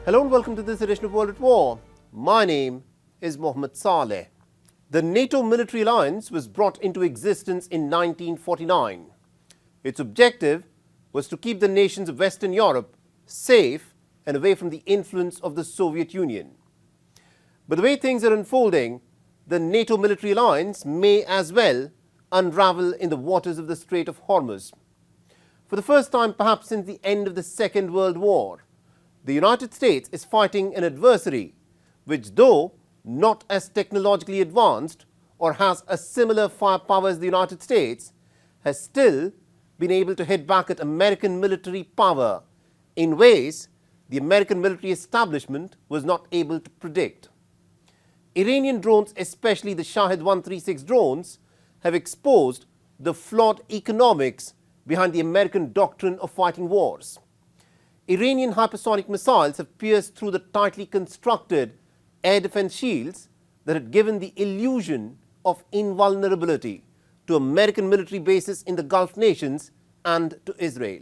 Hello and welcome to this edition of World at War. My name is Mohammed Saleh. The NATO military alliance was brought into existence in 1949. Its objective was to keep the nations of Western Europe safe and away from the influence of the Soviet Union. But the way things are unfolding, the NATO military alliance may as well unravel in the waters of the Strait of Hormuz. For the first time perhaps since the end of the Second World War, the United States is fighting an adversary which, though not as technologically advanced or has a similar firepower as the United States, has still been able to hit back at American military power in ways the American military establishment was not able to predict. Iranian drones, especially the Shahed 136 drones, have exposed the flawed economics behind the American doctrine of fighting wars. Iranian hypersonic missiles have pierced through the tightly constructed air defense shields that had given the illusion of invulnerability to American military bases in the Gulf nations and to Israel.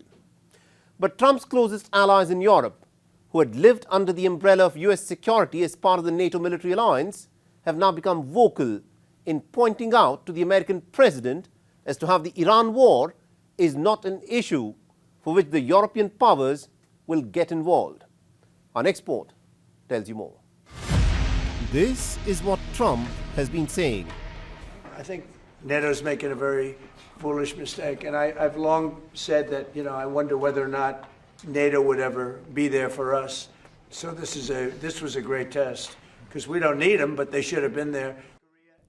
But Trump's closest allies in Europe, who had lived under the umbrella of US security as part of the NATO military alliance, have now become vocal in pointing out to the American president as to how the Iran war is not an issue for which the European powers will get involved. Our next report tells you more. This is what Trump has been saying. I think NATO's making a very foolish mistake, and I've long said that, I wonder whether or not NATO would ever be there for us. So this was a great test, because we don't need them, but they should have been there.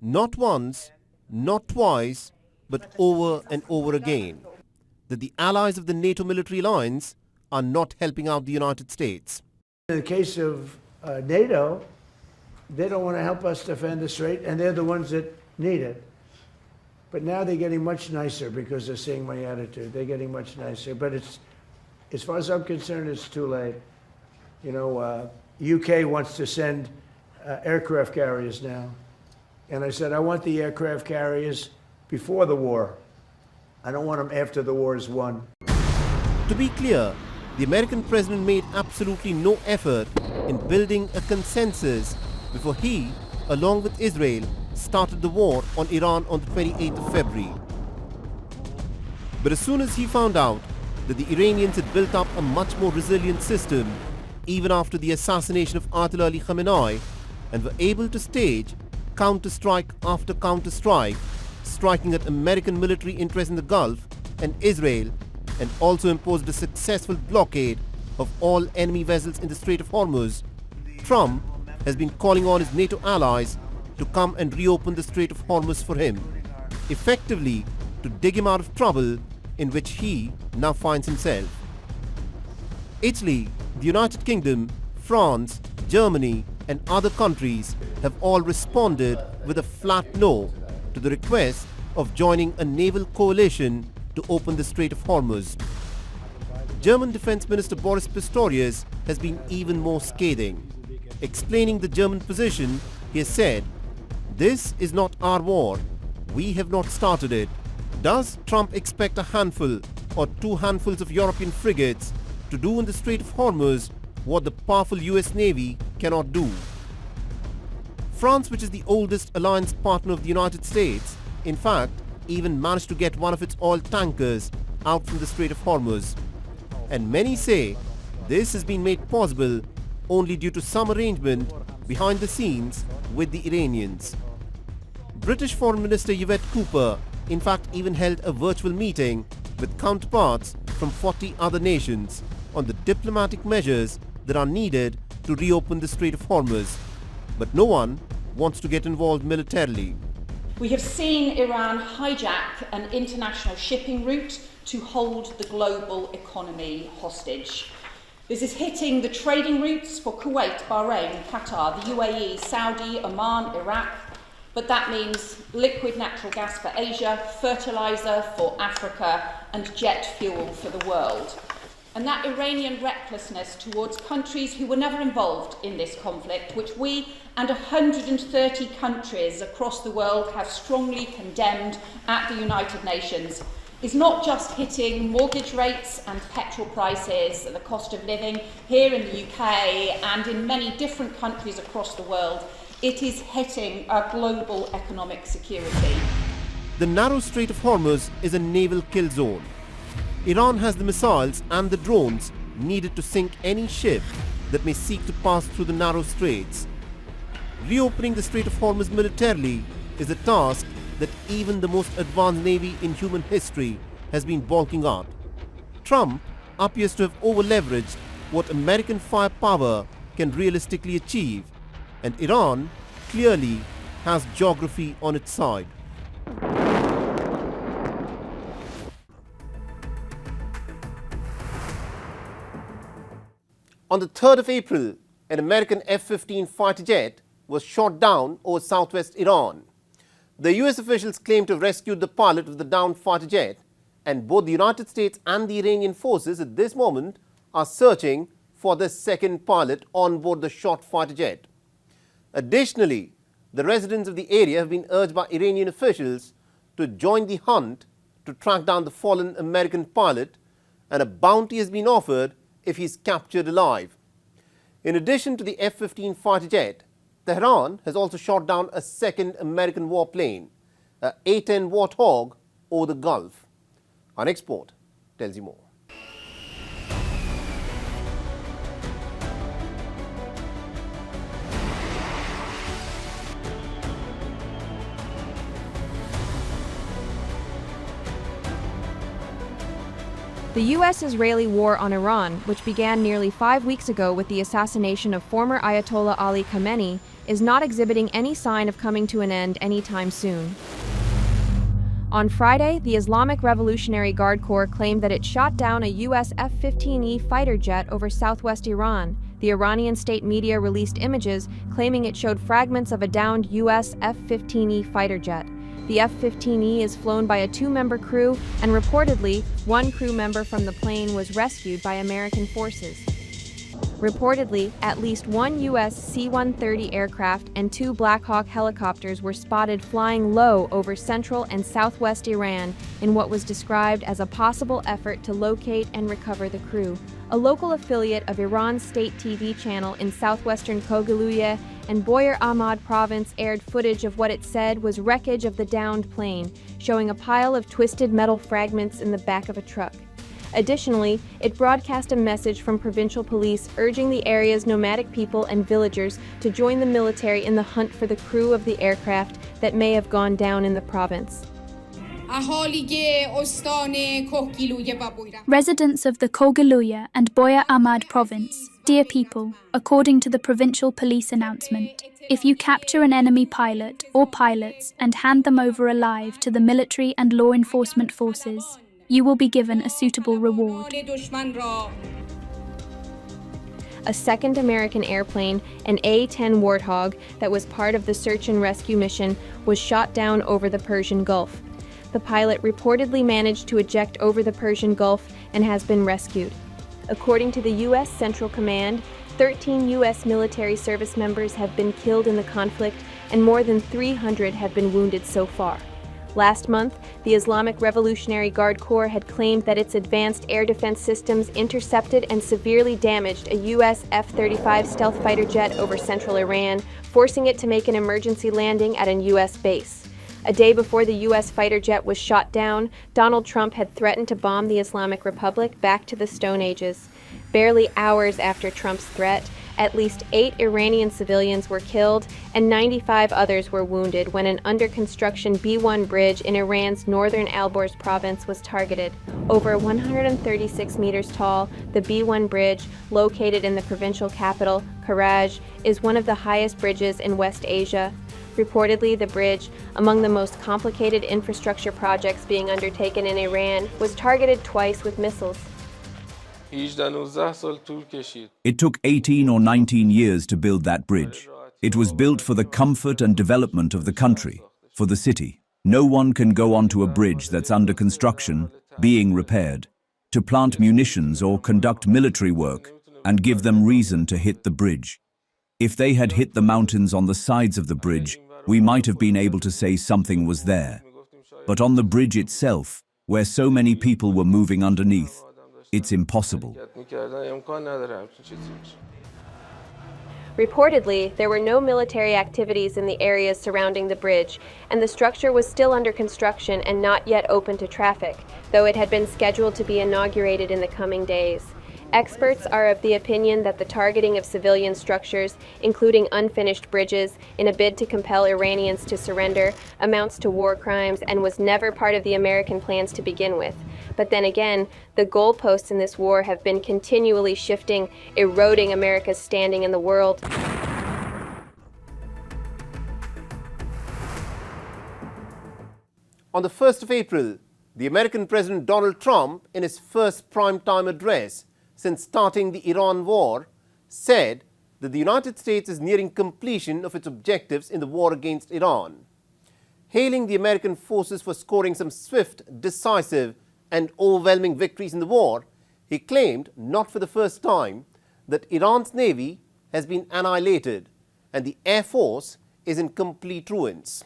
Not once, not twice, but over and over again, that the allies of the NATO military alliance are not helping out the United States. In the case of NATO, they don't want to help us defend the Strait, and they're the ones that need it. But now they're getting much nicer because they're seeing my attitude. They're getting much nicer. But as far as I'm concerned, it's too late. UK wants to send aircraft carriers now. And I said, I want the aircraft carriers before the war. I don't want them after the war is won. To be clear, the American president made absolutely no effort in building a consensus before he, along with Israel, started the war on Iran on the 28th of February. But as soon as he found out that the Iranians had built up a much more resilient system, even after the assassination of Ayatollah Ali Khamenei, and were able to stage counter-strike after counter-strike, striking at American military interests in the Gulf and Israel, and also imposed a successful blockade of all enemy vessels in the Strait of Hormuz, Trump has been calling on his NATO allies to come and reopen the Strait of Hormuz for him, effectively to dig him out of trouble in which he now finds himself. Italy, the United Kingdom, France, Germany and other countries have all responded with a flat no to the request of joining a naval coalition to open the Strait of Hormuz. German Defense Minister Boris Pistorius has been even more scathing. Explaining the German position, he has said, "This is not our war. We have not started it. Does Trump expect a handful or two handfuls of European frigates to do in the Strait of Hormuz what the powerful US Navy cannot do?" France, which is the oldest alliance partner of the United States, in fact, even managed to get one of its oil tankers out from the Strait of Hormuz. And many say this has been made possible only due to some arrangement behind the scenes with the Iranians. British Foreign Minister Yvette Cooper, in fact, even held a virtual meeting with counterparts from 40 other nations on the diplomatic measures that are needed to reopen the Strait of Hormuz. But no one wants to get involved militarily. We have seen Iran hijack an international shipping route to hold the global economy hostage. This is hitting the trading routes for Kuwait, Bahrain, Qatar, the UAE, Saudi, Oman, Iraq, but that means liquid natural gas for Asia, fertilizer for Africa, and jet fuel for the world. And that Iranian recklessness towards countries who were never involved in this conflict, which we and 130 countries across the world have strongly condemned at the United Nations, is not just hitting mortgage rates and petrol prices and the cost of living here in the UK and in many different countries across the world, it is hitting our global economic security. The narrow Strait of Hormuz is a naval kill zone. Iran has the missiles and the drones needed to sink any ship that may seek to pass through the narrow straits. Reopening the Strait of Hormuz militarily is a task that even the most advanced navy in human history has been balking at. Trump appears to have over-leveraged what American firepower can realistically achieve, and Iran clearly has geography on its side. On the 3rd of April, an American F-15 fighter jet was shot down over southwest Iran. The US officials claim to have rescued the pilot of the downed fighter jet, and both the United States and the Iranian forces at this moment are searching for the second pilot on board the shot fighter jet. Additionally, the residents of the area have been urged by Iranian officials to join the hunt to track down the fallen American pilot, and a bounty has been offered if he is captured alive. In addition to the F-15 fighter jet, Tehran has also shot down a second American warplane, a A-10 Warthog, over the Gulf. Our next report tells you more. The U.S.-Israeli war on Iran, which began nearly 5 weeks ago with the assassination of former Ayatollah Ali Khamenei, is not exhibiting any sign of coming to an end anytime soon. On Friday, the Islamic Revolutionary Guard Corps claimed that it shot down a U.S. F-15E fighter jet over southwest Iran. The Iranian state media released images claiming it showed fragments of a downed U.S. F-15E fighter jet. The F-15E is flown by a 2-member crew, and reportedly, one crew member from the plane was rescued by American forces. Reportedly, at least one U.S. C-130 aircraft and 2 Black Hawk helicopters were spotted flying low over central and southwest Iran in what was described as a possible effort to locate and recover the crew. A local affiliate of Iran's state TV channel in southwestern Kogaluya and Boyar Ahmad province aired footage of what it said was wreckage of the downed plane, showing a pile of twisted metal fragments in the back of a truck. Additionally, it broadcast a message from provincial police urging the area's nomadic people and villagers to join the military in the hunt for the crew of the aircraft that may have gone down in the province. Residents of the Kogaluya and Boyar Ahmad province, dear people, according to the provincial police announcement, if you capture an enemy pilot or pilots and hand them over alive to the military and law enforcement forces, you will be given a suitable reward. A second American airplane, an A-10 Warthog, that was part of the search and rescue mission, was shot down over the Persian Gulf. The pilot reportedly managed to eject over the Persian Gulf and has been rescued. According to the U.S. Central Command, 13 U.S. military service members have been killed in the conflict and more than 300 have been wounded so far. Last month, the Islamic Revolutionary Guard Corps had claimed that its advanced air defense systems intercepted and severely damaged a U.S. F-35 stealth fighter jet over central Iran, forcing it to make an emergency landing at a U.S. base. A day before the U.S. fighter jet was shot down, Donald Trump had threatened to bomb the Islamic Republic back to the Stone Ages. Barely hours after Trump's threat, at least 8 Iranian civilians were killed and 95 others were wounded when an under-construction B-1 bridge in Iran's northern Alborz province was targeted. Over 136 meters tall, the B-1 bridge, located in the provincial capital, Karaj, is one of the highest bridges in West Asia. Reportedly, the bridge, among the most complicated infrastructure projects being undertaken in Iran, was targeted twice with missiles. It took 18 or 19 years to build that bridge. It was built for the comfort and development of the country, for the city. No one can go onto a bridge that's under construction, being repaired, to plant munitions or conduct military work and give them reason to hit the bridge. If they had hit the mountains on the sides of the bridge, we might have been able to say something was there. But on the bridge itself, where so many people were moving underneath. It's impossible. Reportedly, there were no military activities in the areas surrounding the bridge, and the structure was still under construction and not yet open to traffic, though it had been scheduled to be inaugurated in the coming days. Experts are of the opinion that the targeting of civilian structures, including unfinished bridges, in a bid to compel Iranians to surrender, amounts to war crimes and was never part of the American plans to begin with. But then again, the goalposts in this war have been continually shifting, eroding America's standing in the world. On the 1st of April, the American President Donald Trump, in his first prime-time address since starting the Iran war, said that the United States is nearing completion of its objectives in the war against Iran. Hailing the American forces for scoring some swift, decisive and overwhelming victories in the war, he claimed, not for the first time, that Iran's navy has been annihilated and the air force is in complete ruins.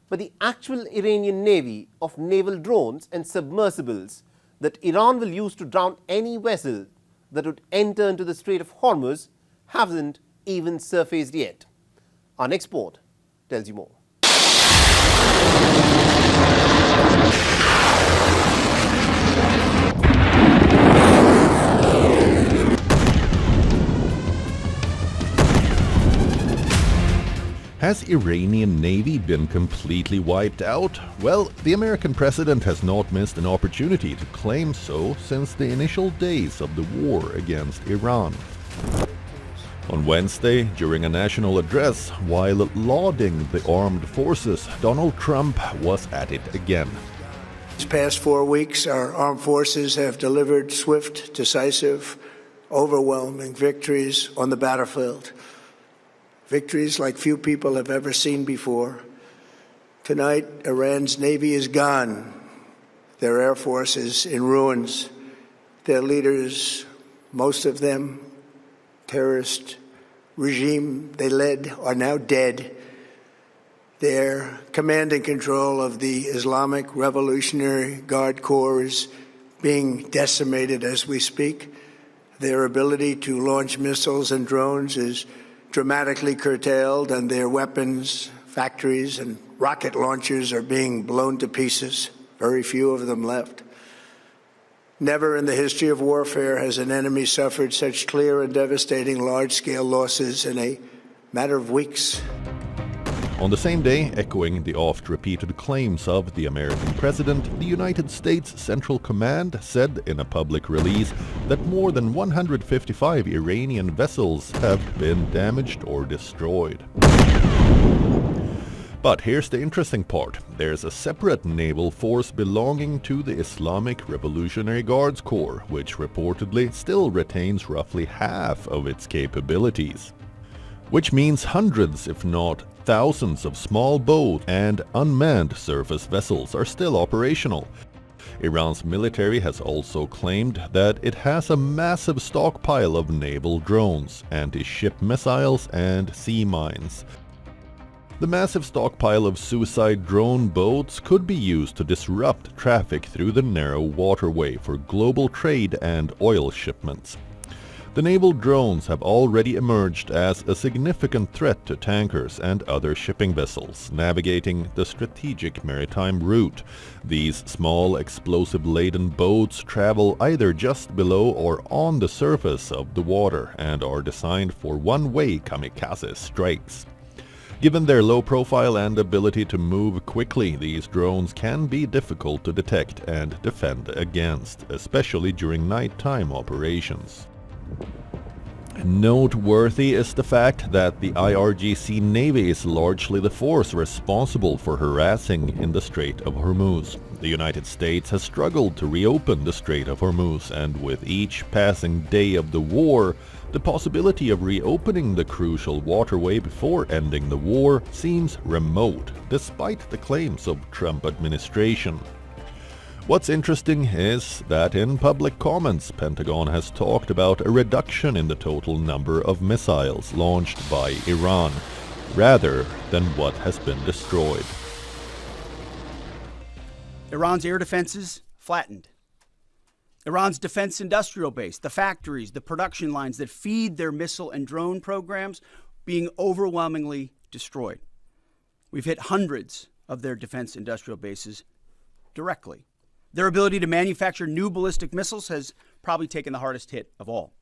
But the actual Iranian navy of naval drones and submersibles that Iran will use to drown any vessel that would enter into the Strait of Hormuz hasn't even surfaced yet. Our next report tells you more. Has Iranian Navy been completely wiped out? Well, the American president has not missed an opportunity to claim so since the initial days of the war against Iran. On Wednesday, during a national address, while lauding the armed forces, Donald Trump was at it again. These past 4 weeks, our armed forces have delivered swift, decisive, overwhelming victories on the battlefield. Victories like few people have ever seen before. Tonight, Iran's navy is gone. Their air force is in ruins. Their leaders, most of them, terrorist regime they led, are now dead. Their command and control of the Islamic Revolutionary Guard Corps is being decimated as we speak. Their ability to launch missiles and drones is dramatically curtailed, and their weapons, factories, and rocket launchers are being blown to pieces. Very few of them left. Never in the history of warfare has an enemy suffered such clear and devastating large-scale losses in a matter of weeks. On the same day, echoing the oft-repeated claims of the American president, the United States Central Command said in a public release that more than 155 Iranian vessels have been damaged or destroyed. But here's the interesting part. There's a separate naval force belonging to the Islamic Revolutionary Guards Corps, which reportedly still retains roughly half of its capabilities. Which means hundreds, if not thousands, of small boats and unmanned surface vessels are still operational. Iran's military has also claimed that it has a massive stockpile of naval drones, anti-ship missiles and sea mines. The massive stockpile of suicide drone boats could be used to disrupt traffic through the narrow waterway for global trade and oil shipments. The naval drones have already emerged as a significant threat to tankers and other shipping vessels navigating the strategic maritime route. These small explosive-laden boats travel either just below or on the surface of the water and are designed for one-way kamikaze strikes. Given their low profile and ability to move quickly, these drones can be difficult to detect and defend against, especially during nighttime operations. Noteworthy is the fact that the IRGC Navy is largely the force responsible for harassing in the Strait of Hormuz. The United States has struggled to reopen the Strait of Hormuz, and with each passing day of the war, the possibility of reopening the crucial waterway before ending the war seems remote, despite the claims of Trump administration. What's interesting is that in public comments, Pentagon has talked about a reduction in the total number of missiles launched by Iran, rather than what has been destroyed. Iran's air defenses flattened. Iran's defense industrial base, the factories, the production lines that feed their missile and drone programs, being overwhelmingly destroyed. We've hit hundreds of their defense industrial bases directly. Their ability to manufacture new ballistic missiles has probably taken the hardest hit of all.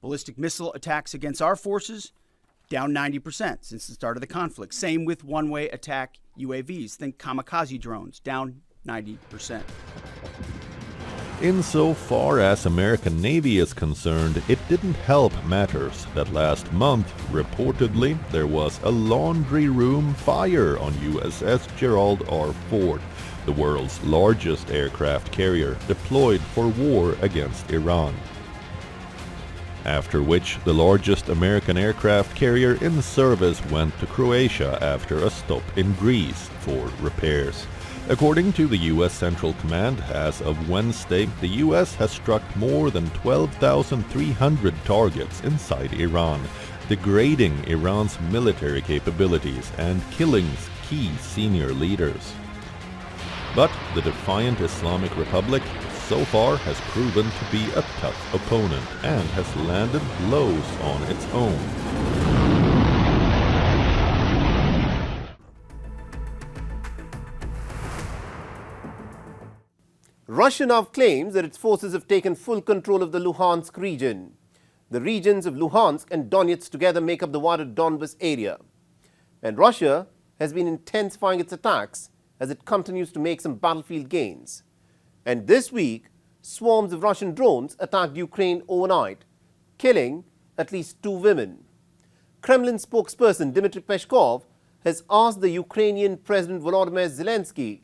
Ballistic missile attacks against our forces, down 90% since the start of the conflict. Same with one-way attack UAVs. Think kamikaze drones, down 90%. Insofar as American Navy is concerned, it didn't help matters that last month, reportedly, there was a laundry room fire on USS Gerald R. Ford, the world's largest aircraft carrier deployed for war against Iran. After which, the largest American aircraft carrier in service went to Croatia after a stop in Greece for repairs. According to the U.S. Central Command, as of Wednesday, the U.S. has struck more than 12,300 targets inside Iran, degrading Iran's military capabilities and killing key senior leaders. But the defiant Islamic Republic so far has proven to be a tough opponent and has landed blows on its own. Russia now claims that its forces have taken full control of the Luhansk region. The regions of Luhansk and Donetsk together make up the wider Donbas area. And Russia has been intensifying its attacks as it continues to make some battlefield gains. And this week, swarms of Russian drones attacked Ukraine overnight, killing at least 2 women. Kremlin spokesperson Dmitry Peskov has asked the Ukrainian President Volodymyr Zelensky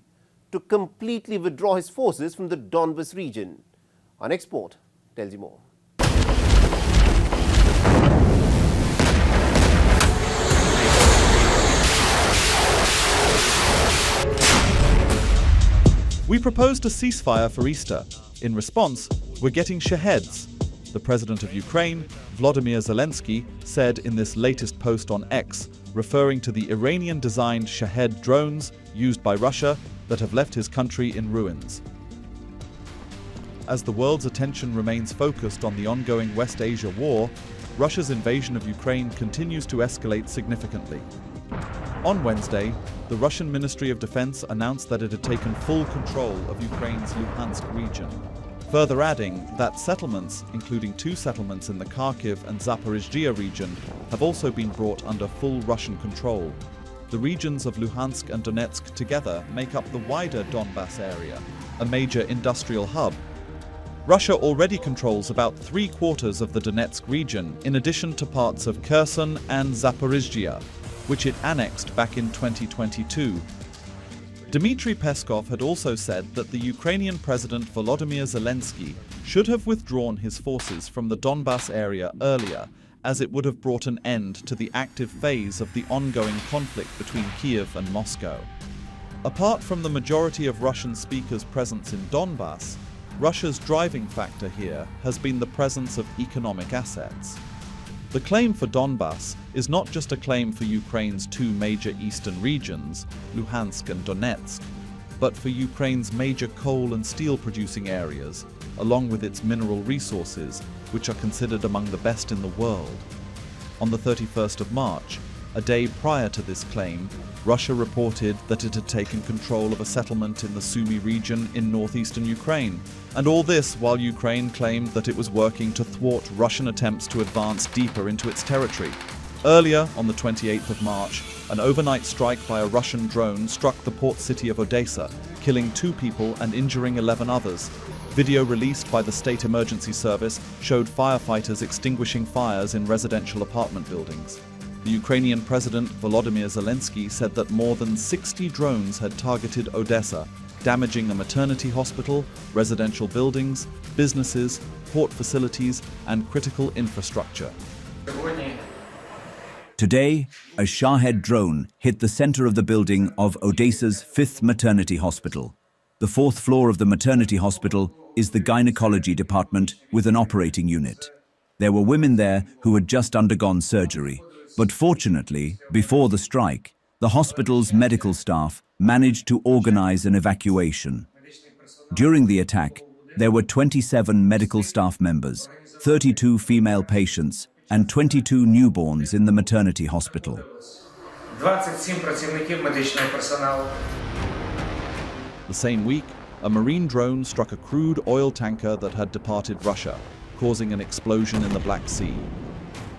to completely withdraw his forces from the Donbas region. Our next report tells you more. We proposed a ceasefire for Easter. In response, we're getting shaheds. The president of Ukraine, Volodymyr Zelensky, said in this latest post on X, referring to the Iranian-designed Shahed drones used by Russia that have left his country in ruins. As the world's attention remains focused on the ongoing West Asia war, Russia's invasion of Ukraine continues to escalate significantly. On Wednesday, the Russian Ministry of Defense announced that it had taken full control of Ukraine's Luhansk region, further adding that settlements, including 2 settlements in the Kharkiv and Zaporizhzhia region, have also been brought under full Russian control. The regions of Luhansk and Donetsk together make up the wider Donbas area, a major industrial hub. Russia already controls about 3/4 of the Donetsk region, in addition to parts of Kherson and Zaporizhzhia, which it annexed back in 2022. Dmitry Peskov had also said that the Ukrainian President Volodymyr Zelensky should have withdrawn his forces from the Donbas area earlier, as it would have brought an end to the active phase of the ongoing conflict between Kiev and Moscow. Apart from the majority of Russian speakers' presence in Donbas, Russia's driving factor here has been the presence of economic assets. The claim for Donbas is not just a claim for Ukraine's 2 major eastern regions, Luhansk and Donetsk, but for Ukraine's major coal and steel producing areas, along with its mineral resources, which are considered among the best in the world. On the 31st of March, a day prior to this claim, Russia reported that it had taken control of a settlement in the Sumy region in northeastern Ukraine, and all this while Ukraine claimed that it was working to thwart Russian attempts to advance deeper into its territory. Earlier, on the 28th of March, an overnight strike by a Russian drone struck the port city of Odessa, killing 2 people and injuring 11 others. Video released by the State Emergency Service showed firefighters extinguishing fires in residential apartment buildings. The Ukrainian President Volodymyr Zelensky said that more than 60 drones had targeted Odessa, damaging a maternity hospital, residential buildings, businesses, port facilities, and critical infrastructure. Today, a Shahed drone hit the center of the building of Odessa's 5th maternity hospital. The 4th floor of the maternity hospital is the gynecology department with an operating unit. There were women there who had just undergone surgery. But fortunately, before the strike, the hospital's medical staff managed to organize an evacuation. During the attack, there were 27 medical staff members, 32 female patients, and 22 newborns in the maternity hospital. 27 працівників медичного персоналу. The same week, a marine drone struck a crude oil tanker that had departed Russia, causing an explosion in the Black Sea.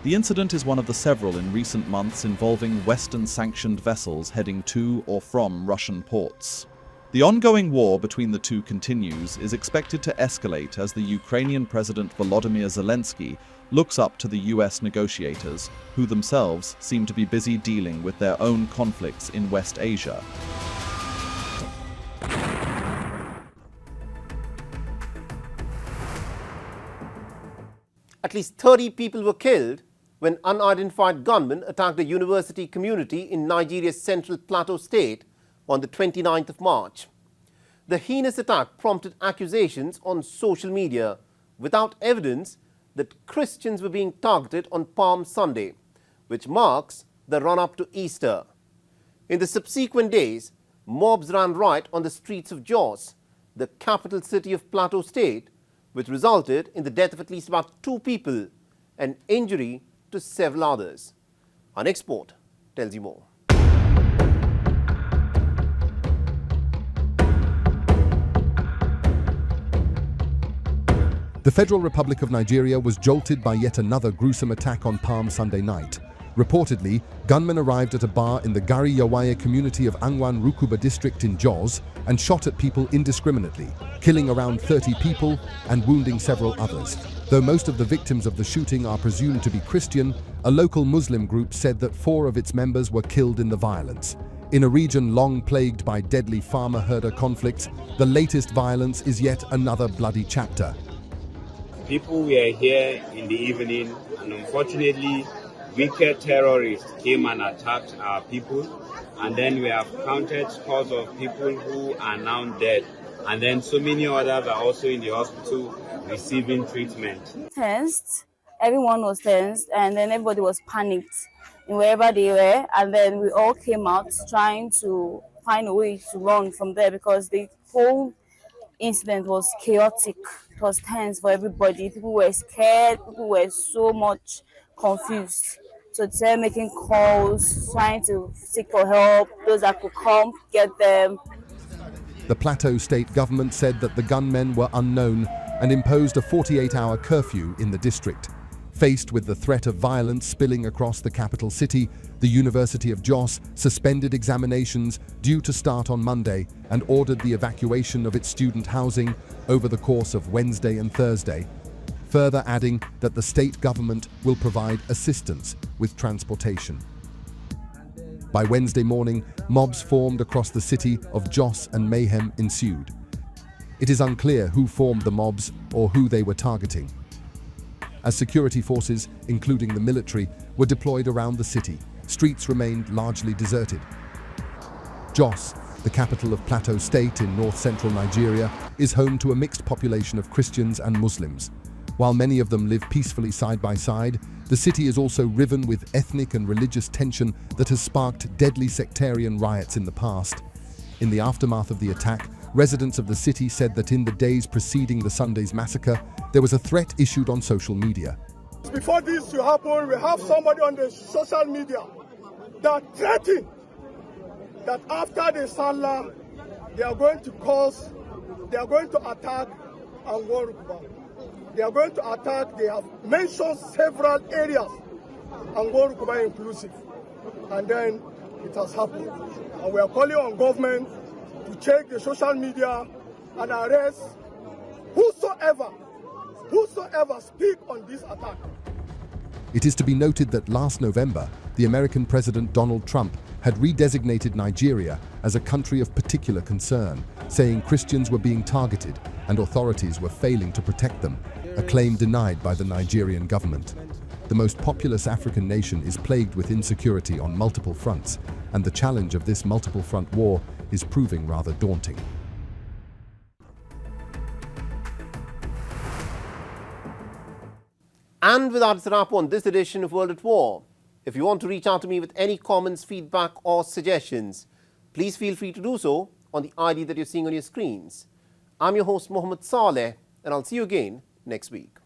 The incident is one of the several in recent months involving Western-sanctioned vessels heading to or from Russian ports. The ongoing war between the two continues is expected to escalate as the Ukrainian President Volodymyr Zelensky looks up to the US negotiators, who themselves seem to be busy dealing with their own conflicts in West Asia. At least 30 people were killed when unidentified gunmen attacked a university community in Nigeria's central plateau state on the 29th of March. The heinous attack prompted accusations on social media without evidence that Christians were being targeted on Palm Sunday, which marks the run-up to Easter. In the subsequent days, mobs ran riot on the streets of Jos, the capital city of Plateau State, which resulted in the death of at least about 2 people and injury to several others. Our next report tells you more. The Federal Republic of Nigeria was jolted by yet another gruesome attack on Palm Sunday night. Reportedly, gunmen arrived at a bar in the Gari Yawaye community of Angwan Rukuba district in Jos and shot at people indiscriminately, killing around 30 people and wounding several others. Though most of the victims of the shooting are presumed to be Christian, a local Muslim group said that 4 of its members were killed in the violence. In a region long plagued by deadly farmer-herder conflicts, the latest violence is yet another bloody chapter. People were here in the evening, and unfortunately, wicked terrorists came and attacked our people, and then we have counted scores of people who are now dead, and then so many others are also in the hospital receiving treatment. Tensed, everyone was tensed, and then everybody was panicked in wherever they were, and then we all came out trying to find a way to run from there because the whole incident was chaotic. It was tense for everybody. People were scared. People were so much confused. So they're making calls, trying to seek for help. Those that could come, get them. The Plateau state government said that the gunmen were unknown and imposed a 48-hour curfew in the district. Faced with the threat of violence spilling across the capital city, the University of Jos suspended examinations due to start on Monday and ordered the evacuation of its student housing over the course of Wednesday and Thursday, further adding that the state government will provide assistance with transportation. By Wednesday morning, mobs formed across the city of Jos and mayhem ensued. It is unclear who formed the mobs or who they were targeting, as security forces, including the military, were deployed around the city. Streets remained largely deserted. Jos, the capital of Plateau State in north-central Nigeria, is home to a mixed population of Christians and Muslims. While many of them live peacefully side by side, the city is also riven with ethnic and religious tension that has sparked deadly sectarian riots in the past. In the aftermath of the attack, residents of the city said that in the days preceding the Sunday's massacre, there was a threat issued on social media. Before this to happen, we have somebody on the social media that threatened that after the Salah, they are going to attack Angwan Rukuba. They are going to attack, they have mentioned several areas, Angwan Rukuba inclusive. And then it has happened. And we are calling on government to check the social media and arrest whosoever speak on this attack. It is to be noted that last November, the American President Donald Trump had redesignated Nigeria as a country of particular concern, saying Christians were being targeted and authorities were failing to protect them, a claim denied by the Nigerian government. The most populous African nation is plagued with insecurity on multiple fronts, and the challenge of this multiple front war is proving rather daunting. And with that, it's a wrap on this edition of World at War. If you want to reach out to me with any comments, feedback or suggestions, please feel free to do so on the ID that you're seeing on your screens. I'm your host Mohammed Saleh, and I'll see you again next week.